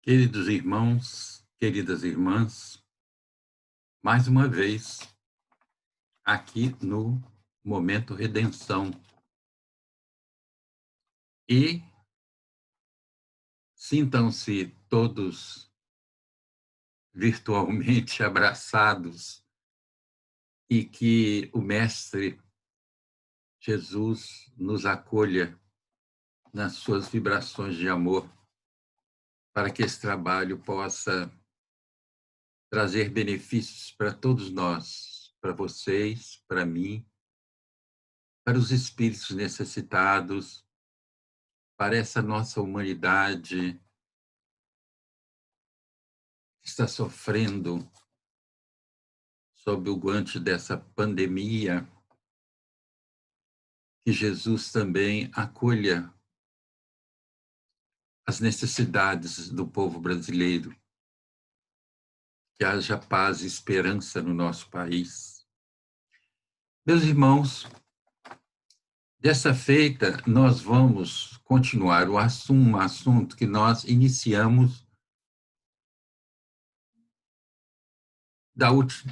Queridos irmãos, queridas irmãs, mais uma vez aqui no Momento Redenção. E sintam-se todos virtualmente abraçados e que o Mestre Jesus nos acolha nas suas vibrações de amor, para que esse trabalho possa trazer benefícios para todos nós, para vocês, para mim, para os espíritos necessitados, para essa nossa humanidade que está sofrendo sob o guante dessa pandemia, que Jesus também acolha as necessidades do povo brasileiro, que haja paz e esperança no nosso país. Meus irmãos, dessa feita nós vamos continuar um assunto que nós iniciamos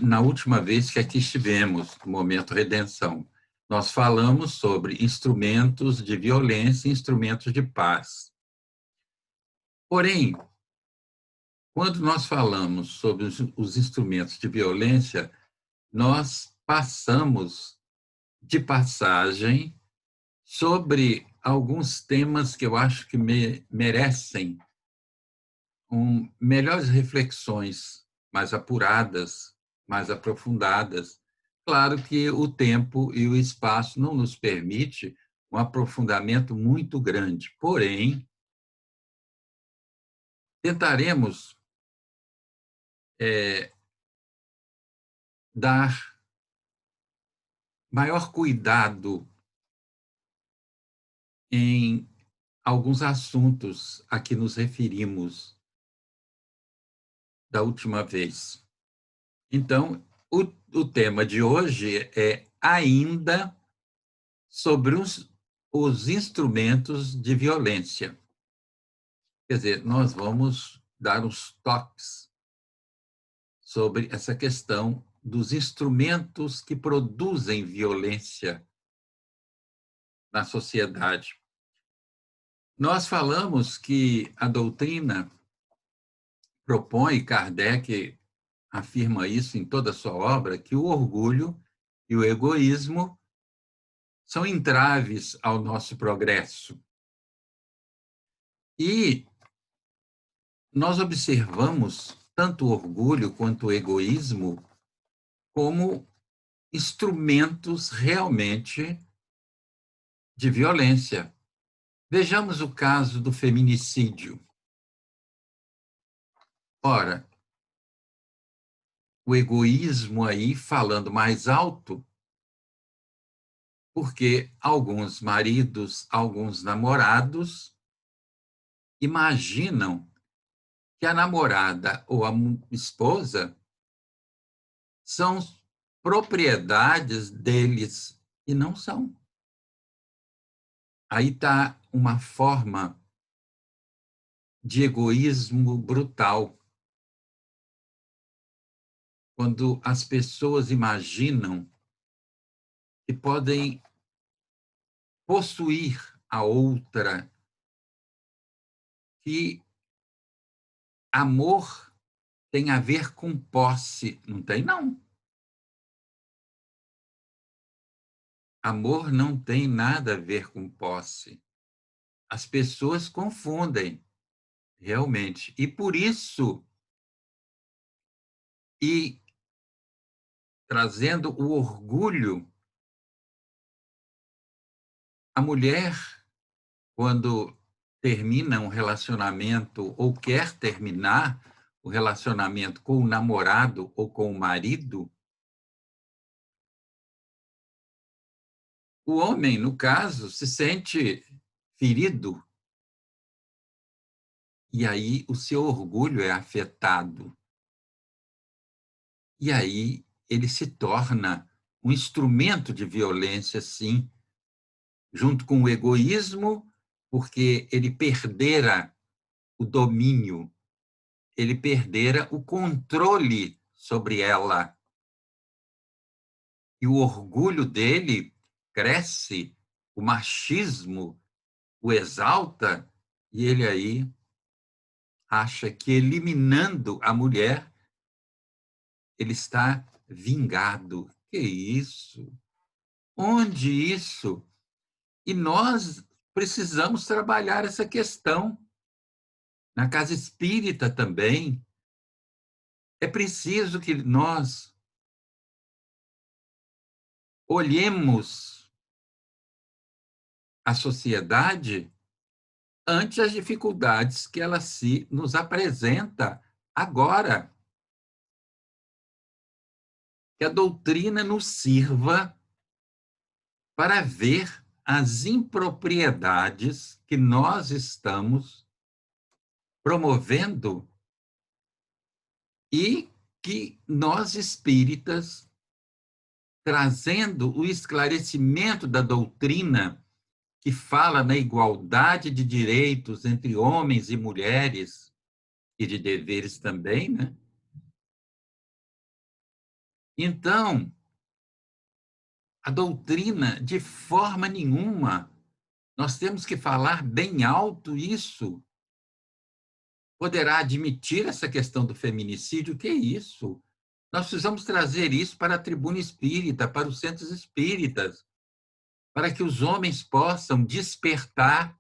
na última vez que aqui estivemos, no Momento Redenção. Nós falamos sobre instrumentos de violência e instrumentos de paz. Porém, quando nós falamos sobre os instrumentos de violência, nós passamos de passagem sobre alguns temas que eu acho que merecem melhores reflexões, mais apuradas, mais aprofundadas. Claro que o tempo e o espaço não nos permite um aprofundamento muito grande, porém, tentaremos dar maior cuidado em alguns assuntos a que nos referimos da última vez. Então, o tema de hoje é ainda sobre os instrumentos de violência. Quer dizer, nós vamos dar uns toques sobre essa questão dos instrumentos que produzem violência na sociedade. Nós falamos que a doutrina propõe, Kardec afirma isso em toda a sua obra, que o orgulho e o egoísmo são entraves ao nosso progresso. E nós observamos tanto o orgulho quanto o egoísmo como instrumentos realmente de violência. Vejamos o caso do feminicídio. Ora, o egoísmo aí falando mais alto, porque alguns maridos, alguns namorados imaginam que a namorada ou a esposa são propriedades deles e não são. Aí está uma forma de egoísmo brutal. Quando as pessoas imaginam que podem possuir a outra, que amor tem a ver com posse. Não tem, não. Amor não tem nada a ver com posse. As pessoas confundem, realmente. E por isso, e trazendo o orgulho, a mulher, quando termina um relacionamento ou quer terminar o relacionamento com o namorado ou com o marido, o homem, no caso, se sente ferido. E aí o seu orgulho é afetado. E aí ele se torna um instrumento de violência, sim, junto com o egoísmo, porque ele perdera o domínio ele perdera o controle sobre ela. E o orgulho dele cresce, o machismo o exalta, e ele aí acha que eliminando a mulher, ele está vingado. Que isso? Onde isso? E nós precisamos trabalhar essa questão. Na casa espírita também, é preciso que nós olhemos a sociedade ante as dificuldades que ela se nos apresenta agora. Que a doutrina nos sirva para ver as impropriedades que nós estamos promovendo e que nós espíritas, trazendo o esclarecimento da doutrina que fala na igualdade de direitos entre homens e mulheres e de deveres também, né? Então, a doutrina, de forma nenhuma, nós temos que falar bem alto isso. Poderá admitir essa questão do feminicídio? O que é isso? Nós precisamos trazer isso para a tribuna espírita, para os centros espíritas, para que os homens possam despertar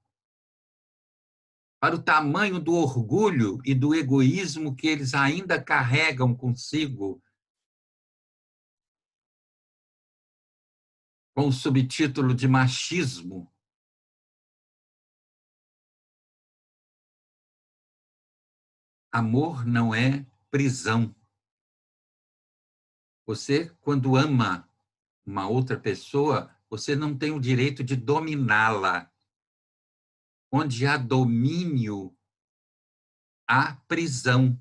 para o tamanho do orgulho e do egoísmo que eles ainda carregam consigo, com o subtítulo de machismo. Amor não é prisão. Você, quando ama uma outra pessoa, você não tem o direito de dominá-la. Onde há domínio, há prisão.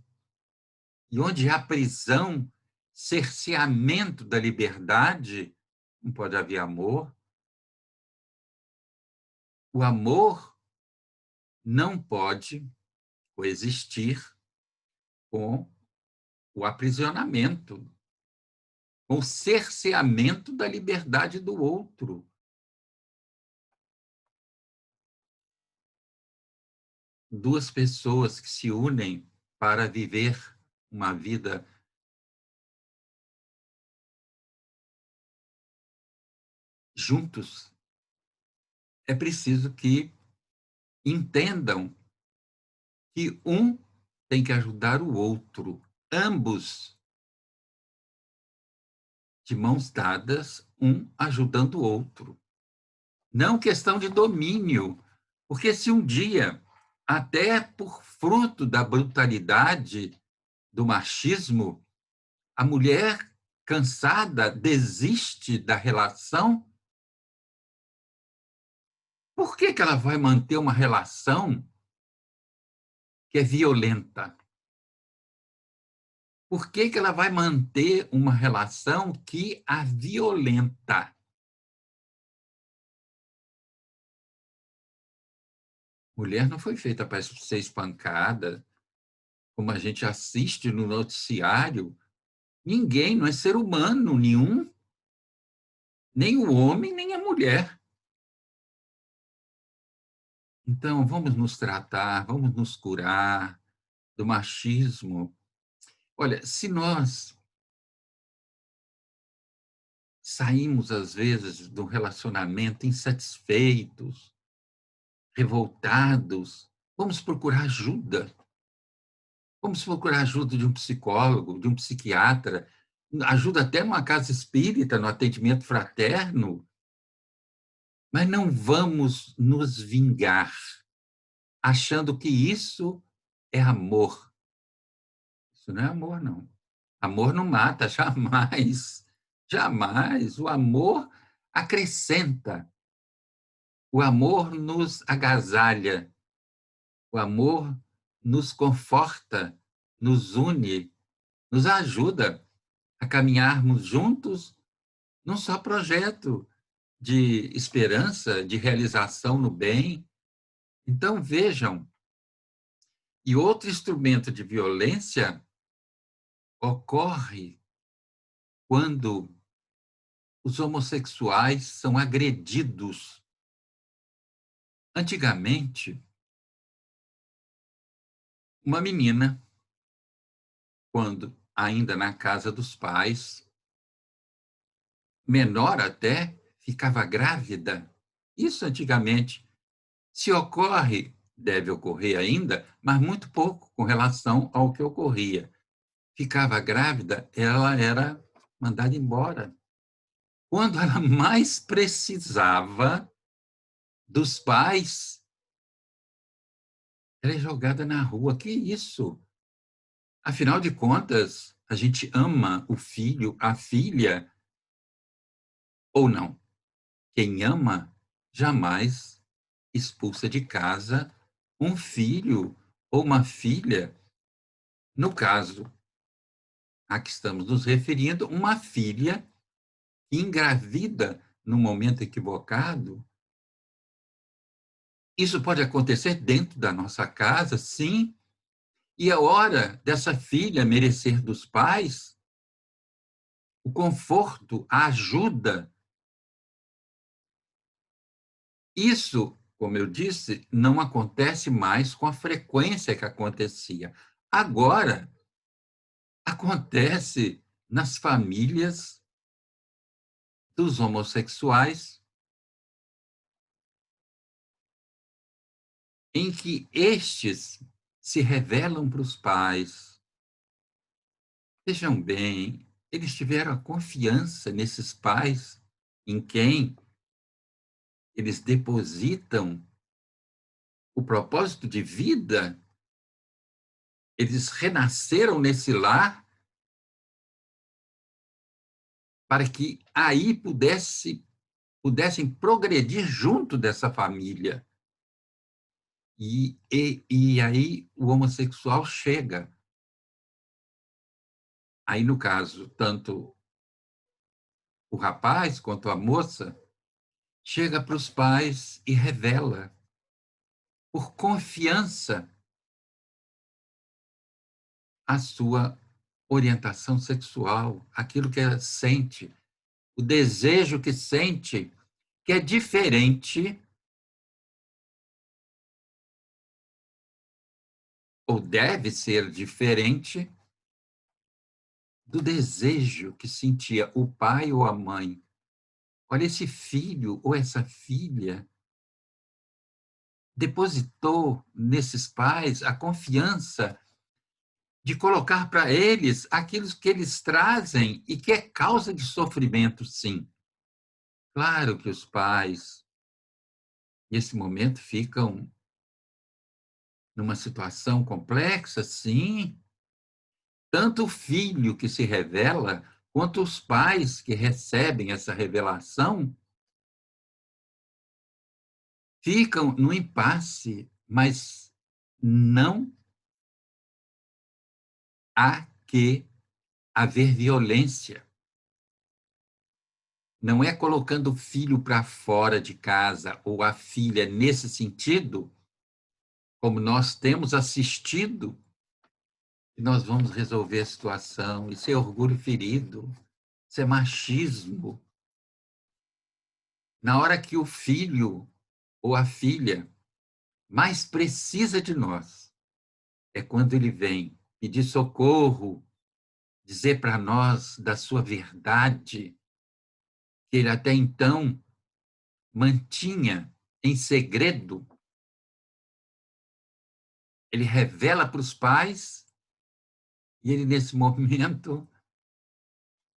E onde há prisão, cerceamento da liberdade, não pode haver amor. O amor não pode coexistir com o aprisionamento, com o cerceamento da liberdade do outro. Duas pessoas que se unem para viver uma vida juntos, é preciso que entendam que um tem que ajudar o outro, ambos de mãos dadas, um ajudando o outro. Não questão de domínio, porque se um dia, até por fruto da brutalidade do machismo, a mulher cansada desiste da relação, por que ela vai manter uma relação que é violenta? Por que ela vai manter uma relação que a violenta? Mulher não foi feita para ser espancada, como a gente assiste no noticiário. Ninguém, não é ser humano nenhum, nem o homem, nem a mulher. Então, vamos nos tratar, vamos nos curar do machismo. Olha, se nós saímos, às vezes, de um relacionamento insatisfeitos, revoltados, vamos procurar ajuda. Vamos procurar ajuda de um psicólogo, de um psiquiatra, ajuda até numa casa espírita, no atendimento fraterno, mas não vamos nos vingar, achando que isso é amor. Isso não é amor, não. Amor não mata, jamais. Jamais. O amor acrescenta. O amor nos agasalha. O amor nos conforta, nos une, nos ajuda a caminharmos juntos num só projeto de esperança, de realização no bem. Então, vejam, E outro instrumento de violência ocorre quando os homossexuais são agredidos. Antigamente, uma menina, quando ainda na casa dos pais, menor até, ficava grávida. Isso antigamente. Se ocorre, deve ocorrer ainda, mas muito pouco com relação ao que ocorria. Ficava grávida, ela era mandada embora. Quando ela mais precisava dos pais, ela é jogada na rua. Que isso? Afinal de contas, a gente ama o filho, a filha, ou não. Quem ama jamais expulsa de casa um filho ou uma filha. No caso a que estamos nos referindo, uma filha que engravida no momento equivocado. Isso pode acontecer dentro da nossa casa, sim, e a hora dessa filha merecer dos pais o conforto, a ajuda. Isso, como eu disse, não acontece mais com a frequência que acontecia. Agora, acontece nas famílias dos homossexuais, em que estes se revelam para os pais. Vejam bem, eles tiveram a confiança nesses pais em quem eles depositam o propósito de vida. Eles renasceram nesse lar para que aí pudessem progredir junto dessa família. E aí o homossexual chega. Aí, no caso, tanto o rapaz quanto a moça chega para os pais e revela, por confiança, a sua orientação sexual, aquilo que ela sente, o desejo que sente, que é diferente, ou deve ser diferente, do desejo que sentia o pai ou a mãe. Olha, esse filho ou essa filha depositou nesses pais a confiança de colocar para eles aquilo que eles trazem e que é causa de sofrimento, sim. Claro que os pais, nesse momento, ficam numa situação complexa, sim. Tanto o filho que se revela, quanto os pais que recebem essa revelação, ficam no impasse, mas não há que haver violência. Não é colocando o filho para fora de casa ou a filha nesse sentido, como nós temos assistido, que nós vamos resolver a situação. Isso é orgulho ferido, isso é machismo. Na hora que o filho ou a filha mais precisa de nós, é quando ele vem pedir socorro, dizer para nós da sua verdade, que ele até então mantinha em segredo. Ele revela para os pais e ele, nesse momento,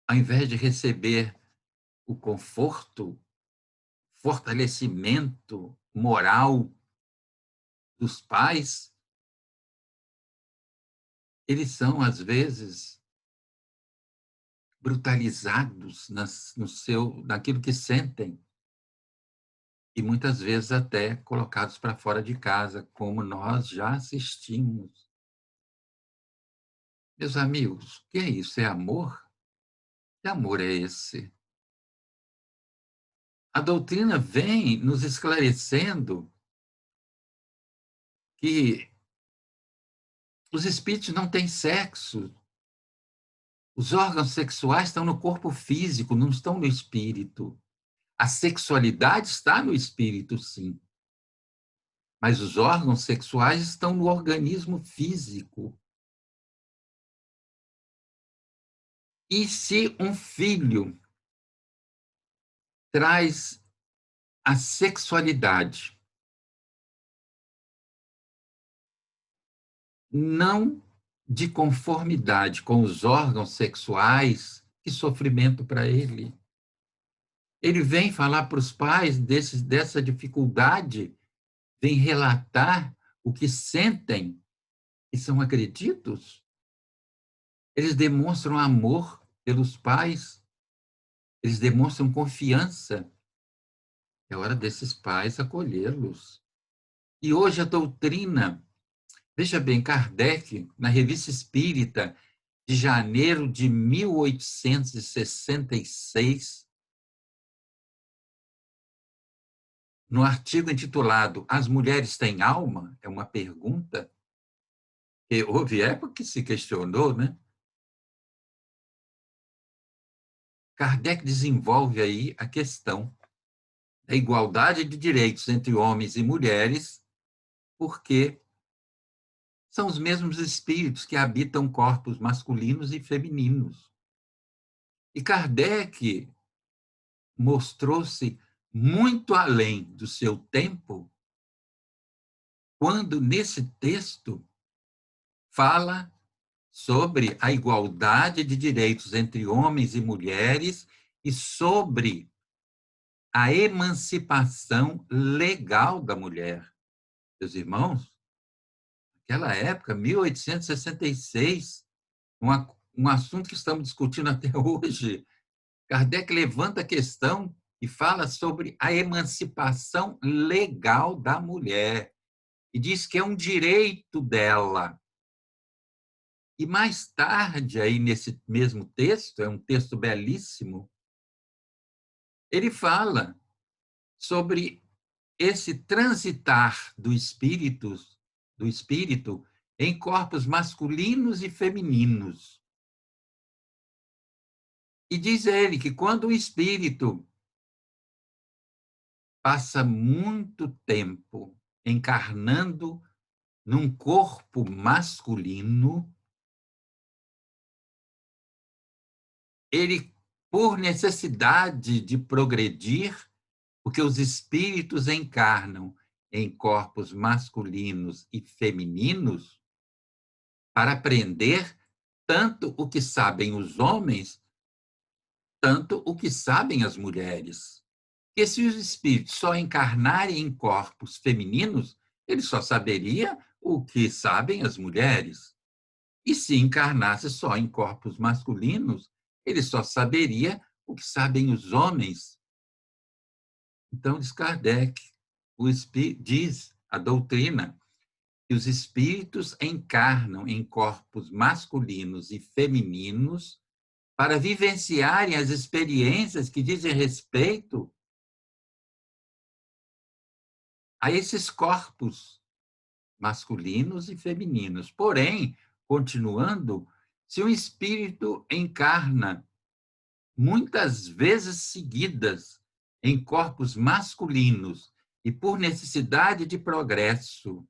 ao invés de receber o conforto, fortalecimento moral dos pais, eles são, às vezes, brutalizados naquilo que sentem e, muitas vezes, até colocados para fora de casa, como nós já assistimos. Meus amigos, o que é isso? É amor? Que amor é esse? A doutrina vem nos esclarecendo que Os espíritos não têm sexo. Os órgãos sexuais estão no corpo físico, não estão no espírito. A sexualidade está no espírito, sim. Mas os órgãos sexuais estão no organismo físico. E se um filho traz a sexualidade não de conformidade com os órgãos sexuais, que sofrimento para ele. Ele vem falar para os pais dessa dificuldade, vem relatar o que sentem e são acreditos. Eles demonstram amor pelos pais, eles demonstram confiança. É hora desses pais acolhê-los. E hoje a doutrina, veja bem, Kardec, na Revista Espírita, de janeiro de 1866, no artigo intitulado As Mulheres Têm Alma? É uma pergunta, que houve época que se questionou, né? Kardec desenvolve aí a questão da igualdade de direitos entre homens e mulheres, porque são os mesmos espíritos que habitam corpos masculinos e femininos. E Kardec mostrou-se muito além do seu tempo quando, nesse texto, fala sobre a igualdade de direitos entre homens e mulheres e sobre a emancipação legal da mulher. Meus irmãos, naquela época, 1866, um assunto que estamos discutindo até hoje, Kardec levanta a questão e fala sobre a emancipação legal da mulher e diz que é um direito dela. E mais tarde, aí nesse mesmo texto, é um texto belíssimo, ele fala sobre esse transitar do espírito em corpos masculinos e femininos. E diz ele que quando o espírito passa muito tempo encarnando num corpo masculino, ele, por necessidade de progredir, porque os espíritos encarnam em corpos masculinos e femininos para aprender tanto o que sabem os homens, tanto o que sabem as mulheres. Porque se os espíritos só encarnarem em corpos femininos, ele só saberia o que sabem as mulheres. E se encarnasse só em corpos masculinos, ele só saberia o que sabem os homens. Então, diz Kardec, diz a doutrina que os espíritos encarnam em corpos masculinos e femininos para vivenciarem as experiências que dizem respeito a esses corpos masculinos e femininos. Porém, continuando, se um espírito encarna muitas vezes seguidas em corpos masculinos e por necessidade de progresso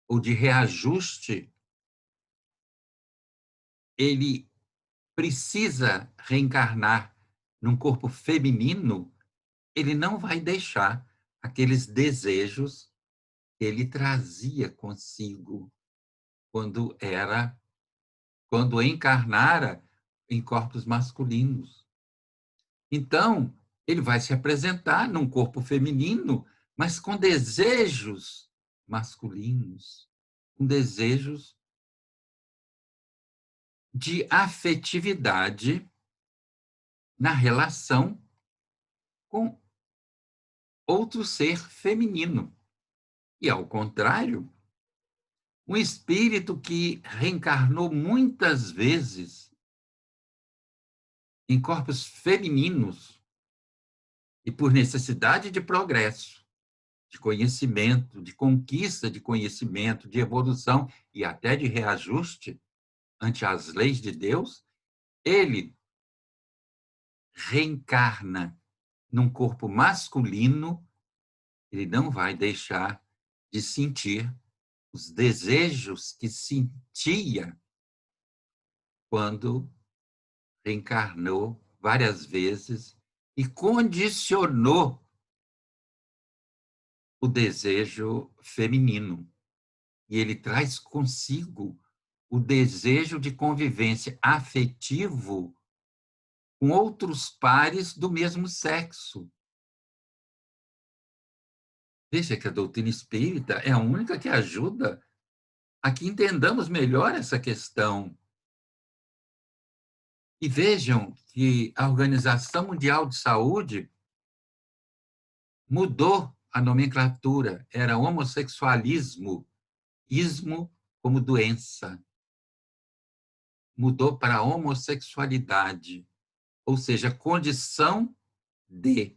ou de reajuste, ele precisa reencarnar num corpo feminino, ele não vai deixar aqueles desejos que ele trazia consigo quando encarnara em corpos masculinos. Então, ele vai se apresentar num corpo feminino, mas com desejos masculinos, com desejos de afetividade na relação com outro ser feminino. E, ao contrário, um espírito que reencarnou muitas vezes em corpos femininos e por necessidade de progresso, de conhecimento, de conquista de conhecimento, de evolução e até de reajuste ante as leis de Deus, ele reencarna num corpo masculino, ele não vai deixar de sentir os desejos que sentia quando reencarnou várias vezes e condicionou o desejo feminino. E ele traz consigo o desejo de convivência afetivo com outros pares do mesmo sexo. Veja que a doutrina espírita é a única que ajuda a que entendamos melhor essa questão. E vejam que a Organização Mundial de Saúde mudou a nomenclatura, era homossexualismo, ismo como doença. Mudou para homossexualidade, ou seja, condição de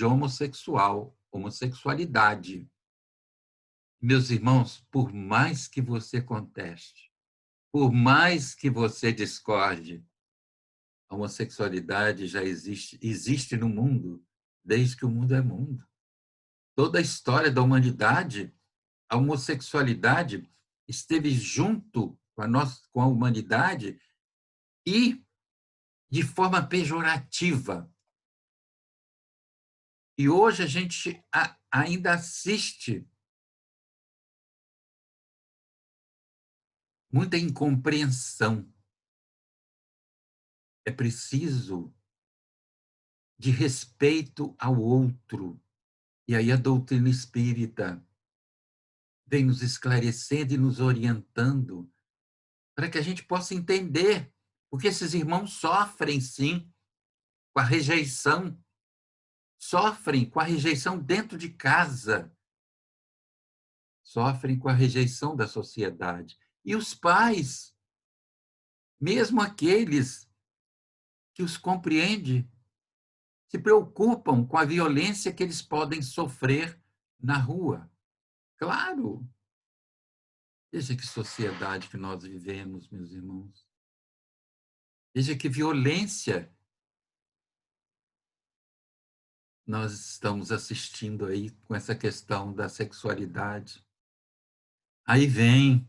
homossexual, homossexualidade. Meus irmãos, por mais que você conteste, por mais que você discorde, a homossexualidade já existe no mundo, desde que o mundo é mundo. Toda a história da humanidade, a homossexualidade esteve junto com a humanidade e de forma pejorativa. E hoje a gente ainda assiste muita incompreensão. É preciso de respeito ao outro. E aí a doutrina espírita vem nos esclarecendo e nos orientando para que a gente possa entender, porque esses irmãos sofrem, sim, com a rejeição, sofrem com a rejeição dentro de casa, sofrem com a rejeição da sociedade. E os pais, mesmo aqueles que os compreendem, se preocupam com a violência que eles podem sofrer na rua. Claro, veja que sociedade que nós vivemos, meus irmãos. Veja que violência nós estamos assistindo aí com essa questão da sexualidade. Aí vem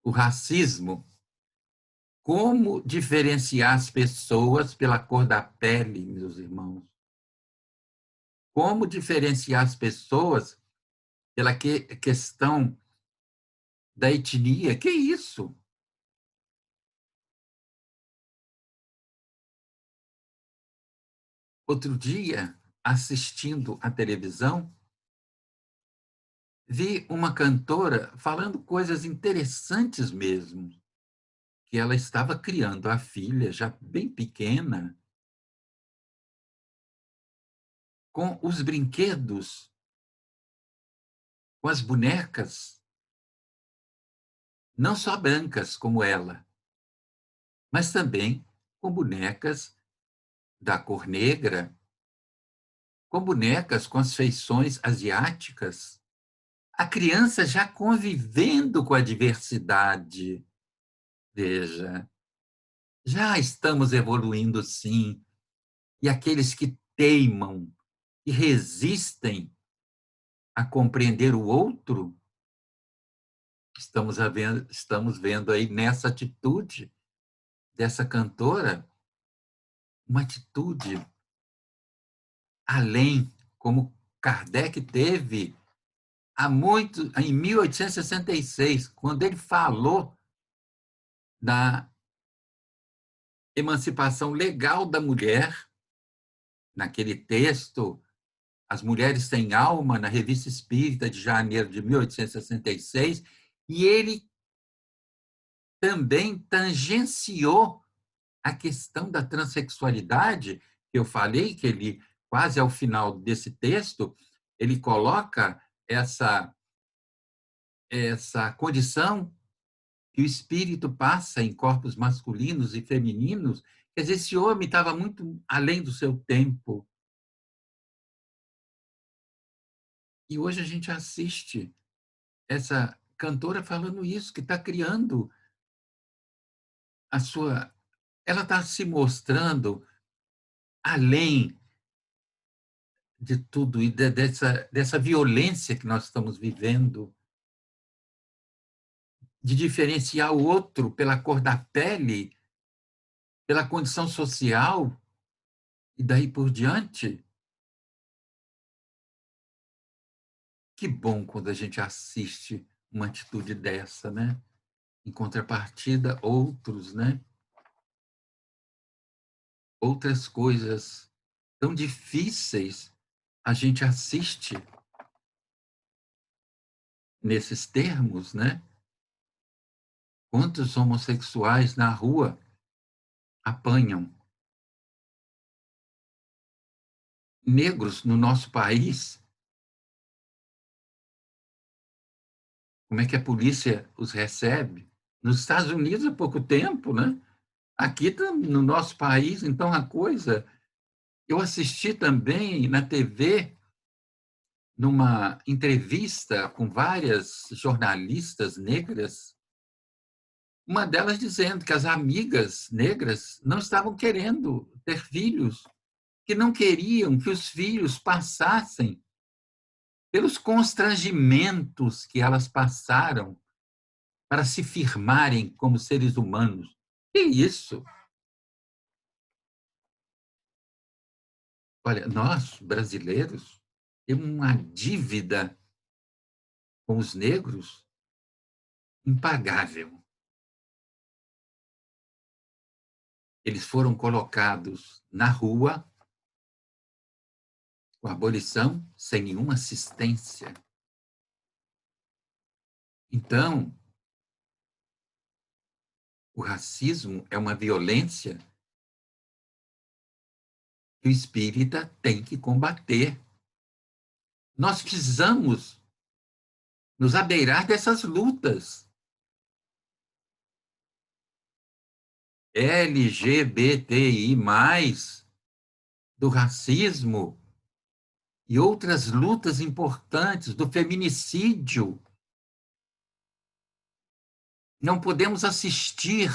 o racismo. Como diferenciar as pessoas pela cor da pele, meus irmãos? Como diferenciar as pessoas pela questão da etnia? Que isso? Outro dia, assistindo à televisão, vi uma cantora falando coisas interessantes mesmo, que ela estava criando a filha, já bem pequena, com os brinquedos, com as bonecas, não só brancas como ela, mas também com bonecas da cor negra, com bonecas com as feições asiáticas. A criança já convivendo com a diversidade. Veja, já estamos evoluindo, sim. E aqueles que teimam e resistem a compreender o outro, estamos vendo aí nessa atitude dessa cantora, uma atitude além, como Kardec teve em 1866, quando ele falou da emancipação legal da mulher, naquele texto, As Mulheres Têm Alma, na Revista Espírita de janeiro de 1866, e ele também tangenciou a questão da transexualidade, que eu falei, que ele, quase ao final desse texto, ele coloca essa condição que o espírito passa em corpos masculinos e femininos. Quer dizer, esse homem estava muito além do seu tempo. E hoje a gente assiste essa cantora falando isso, que está criando a sua... Ela está se mostrando além de tudo e dessa violência que nós estamos vivendo, de diferenciar o outro pela cor da pele, pela condição social e daí por diante. Que bom quando a gente assiste uma atitude dessa, né? Em contrapartida, outros, né? Outras coisas tão difíceis a gente assiste nesses termos, né? Quantos homossexuais na rua apanham? Negros no nosso país, como é que a polícia os recebe? Nos Estados Unidos há pouco tempo, né? Aqui no nosso país, então a coisa... Eu assisti também na TV, numa entrevista com várias jornalistas negras, uma delas dizendo que as amigas negras não estavam querendo ter filhos, que não queriam que os filhos passassem pelos constrangimentos que elas passaram para se firmarem como seres humanos. Que isso? Olha, nós, brasileiros, temos uma dívida com os negros impagável. Eles foram colocados na rua, com abolição, sem nenhuma assistência. Então, o racismo é uma violência que o espírita tem que combater. Nós precisamos nos abeirar dessas lutas. LGBTI+, do racismo e outras lutas importantes, do feminicídio. Não podemos assistir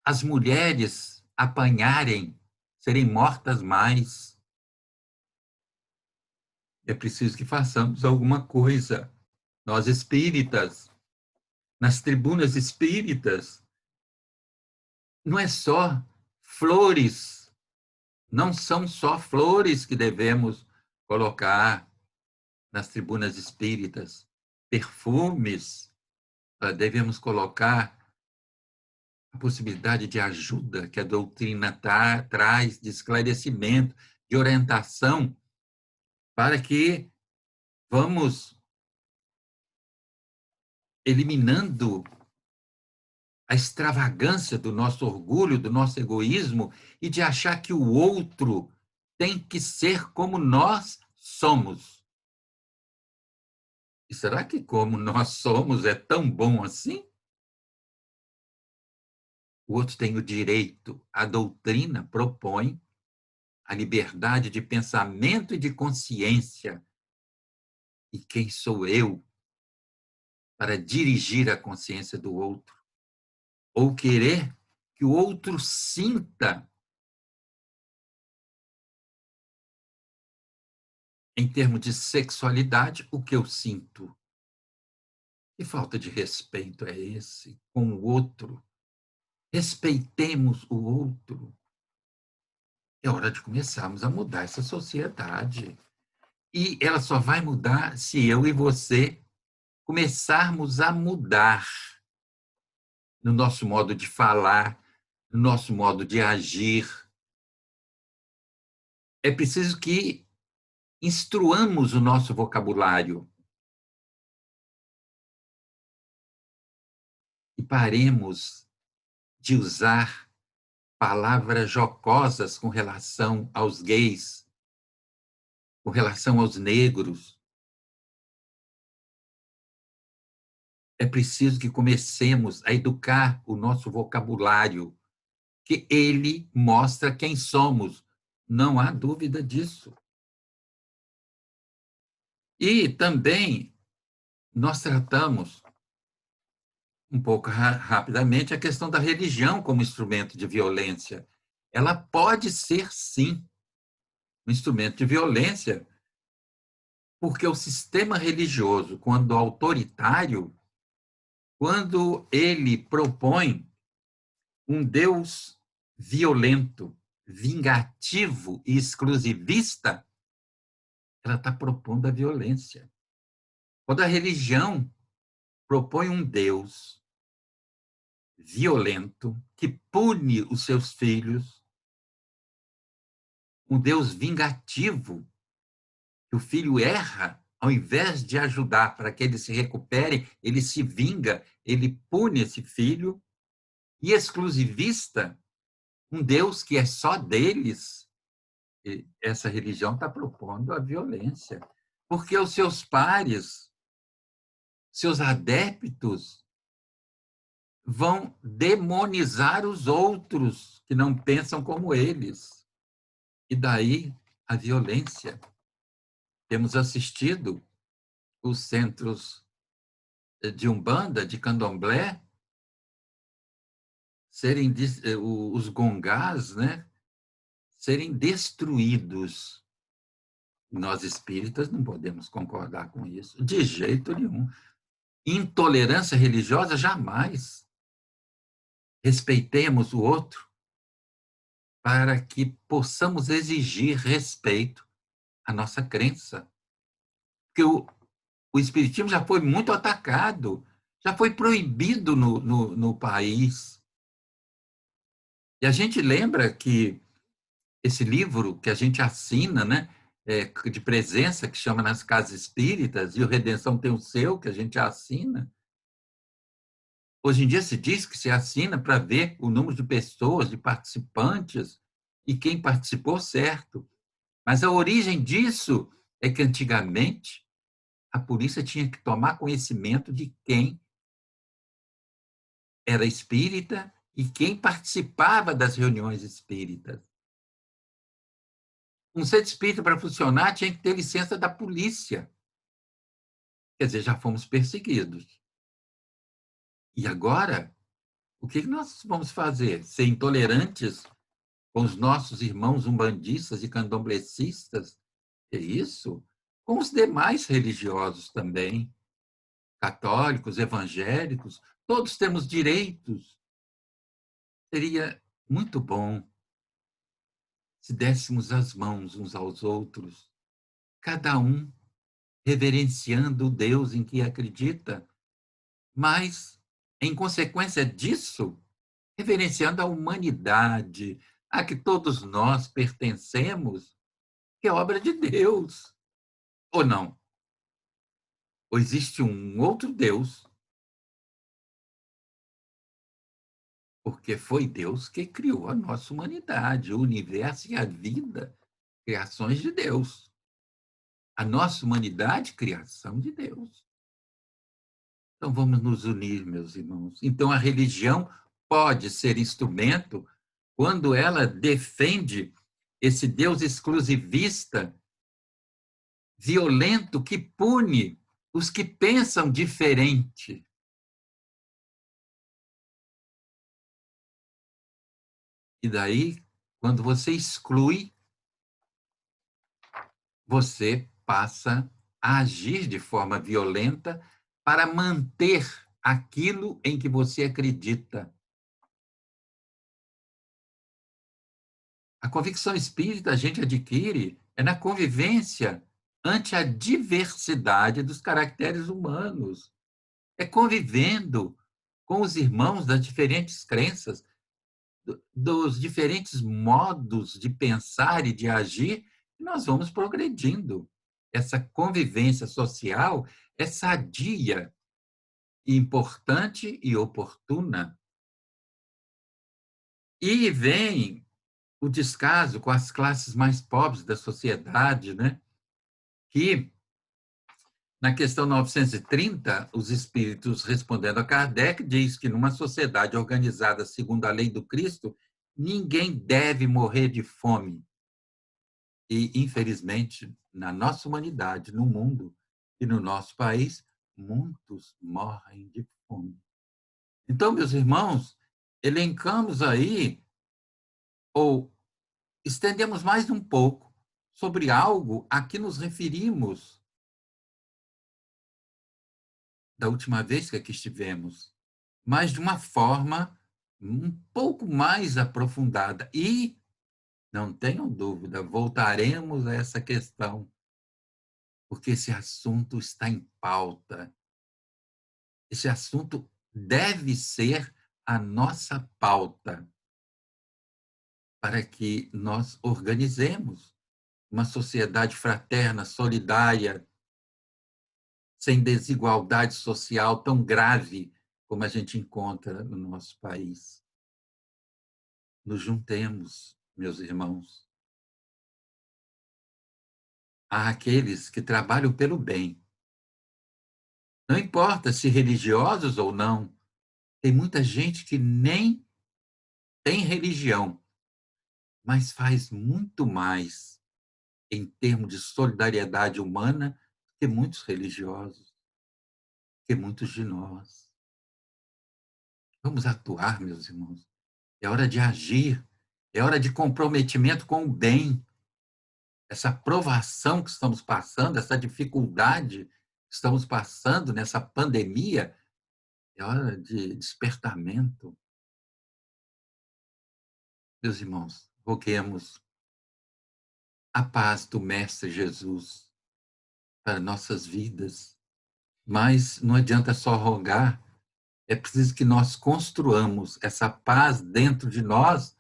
as mulheres apanharem, serem mortas mais. É preciso que façamos alguma coisa. Nós espíritas, nas tribunas espíritas, não é só flores, não são só flores que devemos colocar nas tribunas espíritas, perfumes, devemos colocar a possibilidade de ajuda que a doutrina traz, de esclarecimento, de orientação, para que vamos eliminando a extravagância do nosso orgulho, do nosso egoísmo e de achar que o outro tem que ser como nós somos. E será que como nós somos é tão bom assim? O outro tem o direito. A doutrina propõe a liberdade de pensamento e de consciência. E quem sou eu para dirigir a consciência do outro? Ou querer que o outro sinta, em termos de sexualidade, o que eu sinto? Que falta de respeito é esse com o outro? Respeitemos o outro. É hora de começarmos a mudar essa sociedade. E ela só vai mudar se eu e você começarmos a mudar no nosso modo de falar, no nosso modo de agir. É preciso que instruamos o nosso vocabulário e paremos de usar palavras jocosas com relação aos gays, com relação aos negros. É preciso que comecemos a educar o nosso vocabulário, que ele mostra quem somos. Não há dúvida disso. E também nós tratamos um pouco rapidamente a questão da religião como instrumento de violência. Ela pode ser, sim, um instrumento de violência, porque o sistema religioso, quando autoritário, quando ele propõe um Deus violento, vingativo e exclusivista, ela está propondo a violência. Quando a religião propõe um Deus violento que pune os seus filhos, um Deus vingativo, que o filho erra, ao invés de ajudar para que ele se recupere, ele se vinga, ele pune esse filho, e exclusivista, um Deus que é só deles. E essa religião está propondo a violência, porque os seus pares, seus adeptos, vão demonizar os outros que não pensam como eles. E daí a violência. Temos assistido os centros de Umbanda, de Candomblé, serem os gongás, né, serem destruídos. Nós espíritas não podemos concordar com isso, de jeito nenhum. Intolerância religiosa, jamais. Respeitemos o outro para que possamos exigir respeito à nossa crença. Porque o espiritismo já foi muito atacado, já foi proibido no país. E a gente lembra que esse livro que a gente assina, né, de presença, que chama Nas Casas Espíritas, e o Redenção tem o seu, que a gente assina. Hoje em dia se diz que se assina para ver o número de pessoas, de participantes, e quem participou, certo. Mas a origem disso é que, antigamente, a polícia tinha que tomar conhecimento de quem era espírita e quem participava das reuniões espíritas. Um centro espírita, para funcionar, tinha que ter licença da polícia. Quer dizer, já fomos perseguidos. E agora, o que nós vamos fazer? Ser intolerantes com os nossos irmãos umbandistas e candomblecistas? É isso? Com os demais religiosos também, católicos, evangélicos, todos temos direitos. Seria muito bom se dessemos as mãos uns aos outros, cada um reverenciando o Deus em que acredita, mas, em consequência disso, reverenciando a humanidade a que todos nós pertencemos, que é obra de Deus. Ou não? Ou existe um outro Deus, porque foi Deus que criou a nossa humanidade, o universo e a vida, criações de Deus. A nossa humanidade, criação de Deus. Então vamos nos unir, meus irmãos. Então a religião pode ser instrumento quando ela defende esse Deus exclusivista, violento, que pune os que pensam diferente. E daí, quando você exclui, você passa a agir de forma violenta para manter aquilo em que você acredita. A convicção espírita a gente adquire na convivência ante a diversidade dos caracteres humanos. É convivendo com os irmãos das diferentes crenças, dos diferentes modos de pensar e de agir, que nós vamos progredindo. Essa convivência social é sadia, importante e oportuna. E vem o descaso com as classes mais pobres da sociedade, né? Que, na questão 930, os espíritos, respondendo a Kardec, diz que numa sociedade organizada segundo a lei do Cristo, ninguém deve morrer de fome. E, infelizmente, na nossa humanidade, no mundo, e no nosso país muitos morrem de fome. Então, meus irmãos, elencamos aí, ou estendemos mais um pouco sobre algo a que nos referimos da última vez que aqui estivemos, mas de uma forma um pouco mais aprofundada. E, não tenham dúvida, voltaremos a essa questão, porque esse assunto está em pauta. Esse assunto deve ser a nossa pauta para que nós organizemos uma sociedade fraterna, solidária, sem desigualdade social tão grave como a gente encontra no nosso país. Nos juntemos, meus irmãos, àqueles que trabalham pelo bem. Não importa se religiosos ou não, tem muita gente que nem tem religião, mas faz muito mais em termos de solidariedade humana que muitos religiosos, que muitos de nós. Vamos atuar, meus irmãos. É hora de agir, é hora de comprometimento com o bem. Essa provação que estamos passando, essa dificuldade que estamos passando nessa pandemia, é hora de despertamento. Meus irmãos, roguemos a paz do Mestre Jesus para nossas vidas. Mas não adianta só rogar, é preciso que nós construamos essa paz dentro de nós,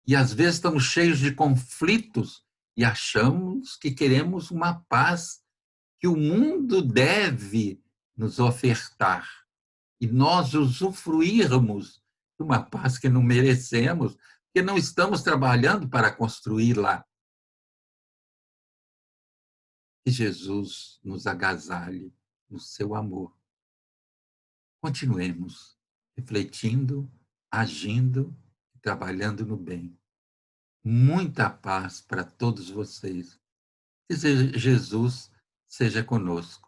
e às vezes estamos cheios de conflitos e achamos que queremos uma paz que o mundo deve nos ofertar, e nós usufruirmos de uma paz que não merecemos, porque não estamos trabalhando para construí-la. Que Jesus nos agasalhe no seu amor. Continuemos refletindo, agindo e trabalhando no bem. Muita paz para todos vocês. Que Jesus seja conosco.